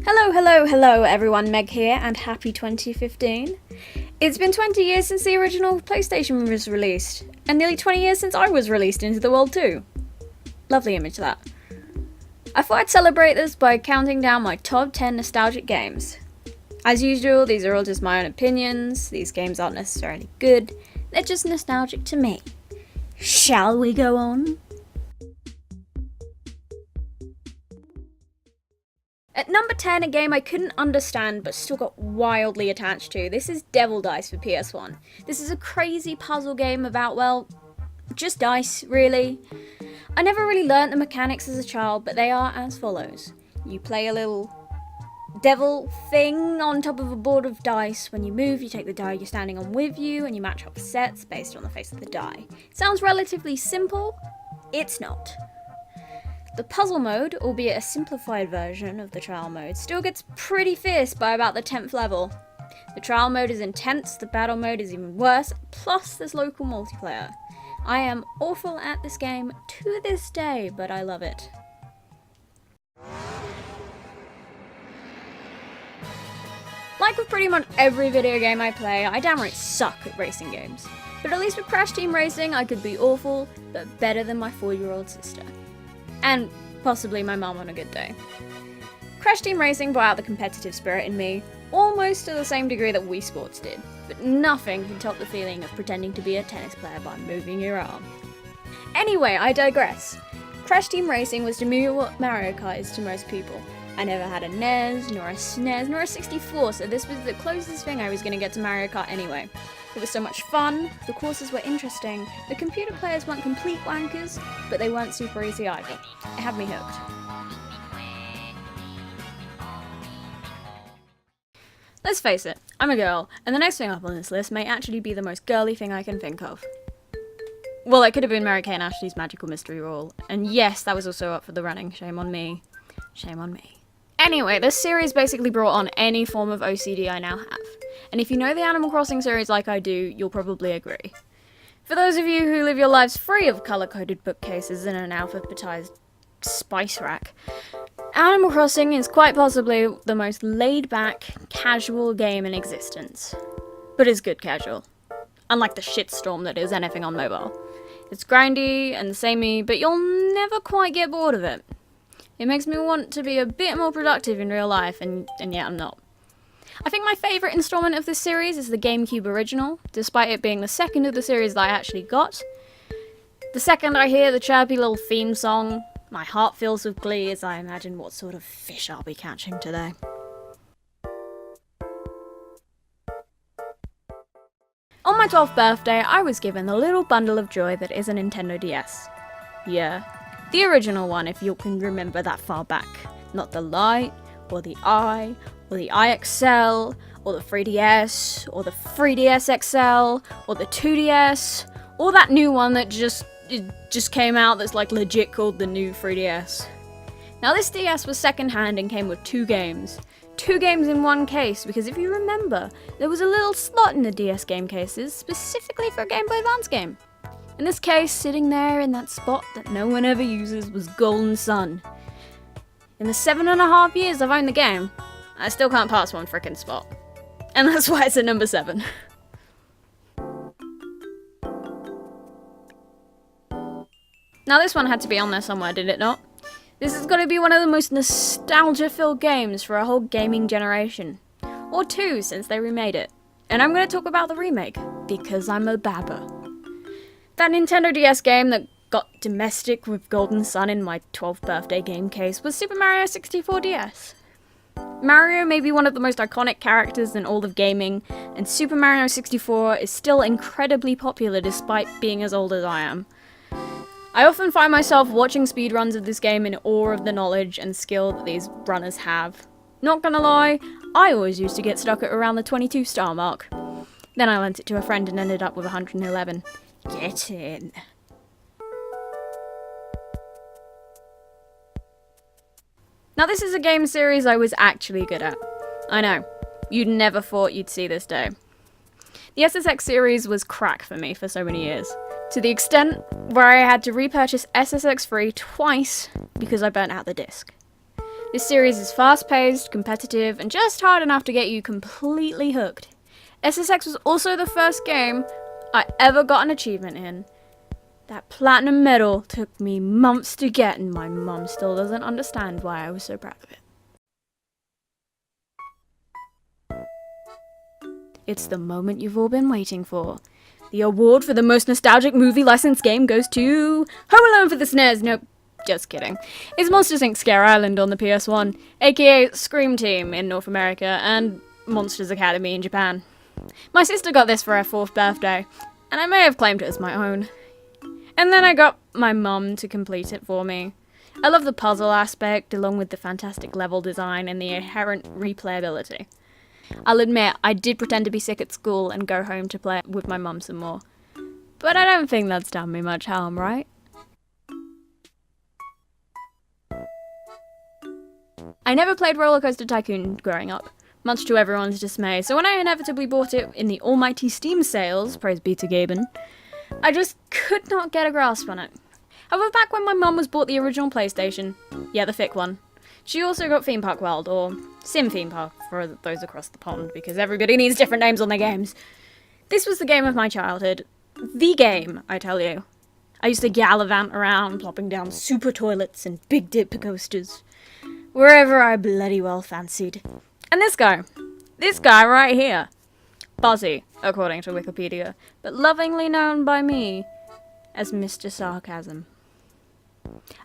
Hello everyone, Meg here, and happy 2015. It's been 20 years since the original PlayStation was released, and nearly 20 years since I was released into the world too. Lovely image that. I thought I'd celebrate this by counting down my top 10 nostalgic games. As usual, these are all just my own opinions, these games aren't necessarily good, they're just nostalgic to me. Shall we go on? At number 10, a game I couldn't understand but still got wildly attached to. This is Devil Dice for PS1. This is a crazy puzzle game about, well, just dice, really. I never really learnt the mechanics as a child, but they are as follows. You play a little devil thing on top of a board of dice. When you move, you take the die you're standing on with you, and you match up sets based on the face of the die. Sounds relatively simple. It's not. The puzzle mode, albeit a simplified version of the trial mode, still gets pretty fierce by about the 10th level. The trial mode is intense, the battle mode is even worse, plus there's local multiplayer. I am awful at this game to this day, but I love it. Like with pretty much every video game I play, I downright suck at racing games. But at least with Crash Team Racing, I could be awful, but better than my 4-year-old sister. And possibly my mum on a good day. Crash Team Racing brought out the competitive spirit in me, almost to the same degree that Wii Sports did, but nothing can top the feeling of pretending to be a tennis player by moving your arm. Anyway, I digress. Crash Team Racing was to me what Mario Kart is to most people. I never had a NES, nor a SNES, nor a 64, so this was the closest thing I was going to get to Mario Kart anyway. It was so much fun, the courses were interesting, the computer players weren't complete wankers, but they weren't super easy either. It had me hooked. Let's face it, I'm a girl, and the next thing up on this list may actually be the most girly thing I can think of. Well, it could have been Mary-Kate and Ashley's Magical Mystery Rule, and yes, that was also up for the running, shame on me. Shame on me. Anyway, this series basically brought on any form of OCD I now have. And if you know the Animal Crossing series like I do, you'll probably agree. For those of you who live your lives free of colour-coded bookcases and an alphabetized spice rack, Animal Crossing is quite possibly the most laid-back, casual game in existence. But it's good casual. Unlike the shitstorm that is anything on mobile. It's grindy and samey, but you'll never quite get bored of it. It makes me want to be a bit more productive in real life, and yet I'm not. I think my favourite installment of this series is the GameCube original, despite it being the second of the series that I actually got. The second I hear the chirpy little theme song, my heart fills with glee as I imagine what sort of fish I'll be catching today. On my 12th birthday, I was given the little bundle of joy that is a Nintendo DS. Yeah. The original one, if you can remember that far back. Not the Lite, or the I, or the iXL, or the 3DS, or the 3DS XL, or the 2DS, or that new one that just came out that's like legit called the new 3DS. Now this DS was second-hand and came with 2 games. 2 games in one case, because if you remember, there was a little slot in the DS game cases specifically for a Game Boy Advance game. In this case, sitting there in that spot that no one ever uses was Golden Sun. In the 7.5 years I've owned the game, I still can't pass one frickin' spot. And that's why it's at number 7. Now this one had to be on there somewhere, did it not? This has got to be one of the most nostalgia-filled games for a whole gaming generation. Or 2, since they remade it. And I'm going to talk about the remake, because I'm a babber. That Nintendo DS game that got domestic with Golden Sun in my 12th birthday game case was Super Mario 64 DS. Mario may be one of the most iconic characters in all of gaming, and Super Mario 64 is still incredibly popular despite being as old as I am. I often find myself watching speedruns of this game in awe of the knowledge and skill that these runners have. Not gonna lie, I always used to get stuck at around the 22 star mark. Then I lent it to a friend and ended up with 111. Get in. Now this is a game series I was actually good at. I know, you'd never thought you'd see this day. The SSX series was crack for me for so many years, to the extent where I had to repurchase SSX3 twice because I burnt out the disc. This series is fast-paced, competitive, and just hard enough to get you completely hooked. SSX was also the first game I ever got an achievement in. That platinum medal took me months to get, and my mum still doesn't understand why I was so proud of it. It's the moment you've all been waiting for. The award for the most nostalgic movie licensed game goes to Home Alone for the SNES. Nope, just kidding. It's Monsters Inc. Scare Island on the PS1, aka Scream Team in North America, and Monsters Academy in Japan. My sister got this for her 4th birthday, and I may have claimed it as my own. And then I got my mum to complete it for me. I love the puzzle aspect, along with the fantastic level design and the inherent replayability. I'll admit, I did pretend to be sick at school and go home to play with my mum some more. But I don't think that's done me much harm, right? I never played Roller Coaster Tycoon growing up, much to everyone's dismay, so when I inevitably bought it in the almighty Steam sales, praise be to Gaben, I just could not get a grasp on it. However, back when my mum was bought the original PlayStation, yeah, the thick one, she also got Theme Park World, or Sim Theme Park for those across the pond, because everybody needs different names on their games. This was the game of my childhood. The game, I tell you. I used to gallivant around, plopping down super toilets and big dip coasters, wherever I bloody well fancied. And this guy right here, Buzzy, according to Wikipedia, but lovingly known by me as Mr. Sarcasm.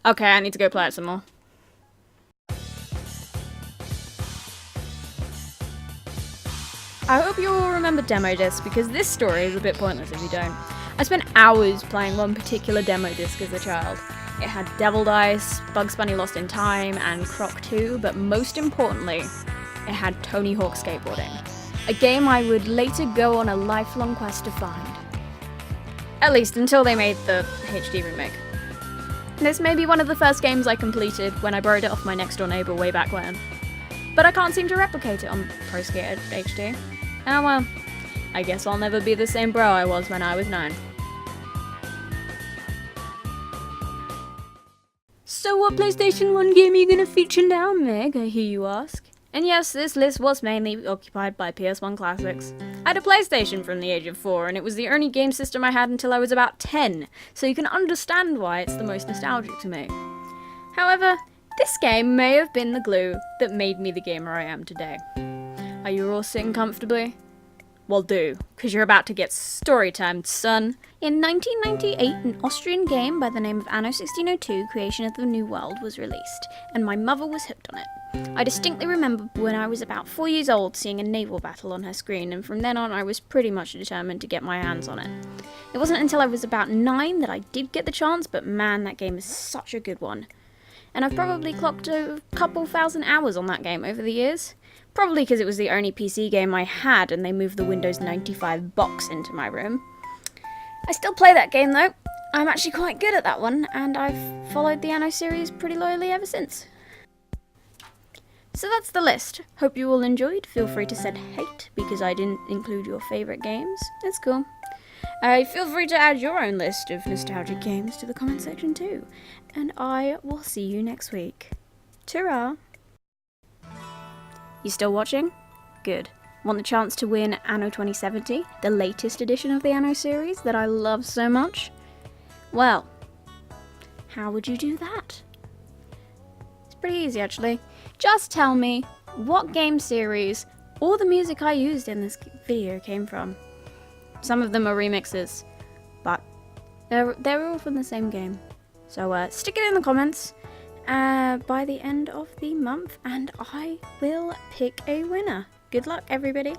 Okay, I need to go play it some more. I hope you all remember Demo Disc, because this story is a bit pointless if you don't. I spent hours playing one particular demo disc as a child. It had Devil Dice, Bugs Bunny Lost in Time, and Croc 2, but most importantly, it had Tony Hawk Skateboarding. A game I would later go on a lifelong quest to find. At least until they made the HD remake. This may be one of the first games I completed when I borrowed it off my next door neighbour way back when. But I can't seem to replicate it on Pro Skater HD. Oh well, I guess I'll never be the same bro I was when I was 9. So what PlayStation 1 game are you gonna feature now, Meg, I hear you ask? And yes, this list was mainly occupied by PS1 classics. I had a PlayStation from the age of 4, and it was the only game system I had until I was about 10, so you can understand why it's the most nostalgic to me. However, this game may have been the glue that made me the gamer I am today. Are you all sitting comfortably? Well, do, because you're about to get story time, son. In 1998, an Austrian game by the name of Anno 1602, Creation of the New World, was released, and my mother was hooked on it. I distinctly remember when I was about 4 years old seeing a naval battle on her screen, and from then on I was pretty much determined to get my hands on it. It wasn't until I was about 9 that I did get the chance, but man, that game is such a good one. And I've probably clocked a couple thousand hours on that game over the years. Probably because it was the only PC game I had and they moved the Windows 95 box into my room. I still play that game though. I'm actually quite good at that one, and I've followed the Anno series pretty loyally ever since. So that's the list. Hope you all enjoyed. Feel free to send hate because I didn't include your favourite games. It's cool. Feel free to add your own list of nostalgic games to the comment section too. And I will see you next week. Ta-ra! You still watching? Good. Want the chance to win Anno 2070, the latest edition of the Anno series that I love so much? Well, how would you do that? It's pretty easy actually. Just tell me what game series all the music I used in this video came from. Some of them are remixes, but they're all from the same game. So stick it in the comments by the end of the month and I will pick a winner. Good luck, everybody.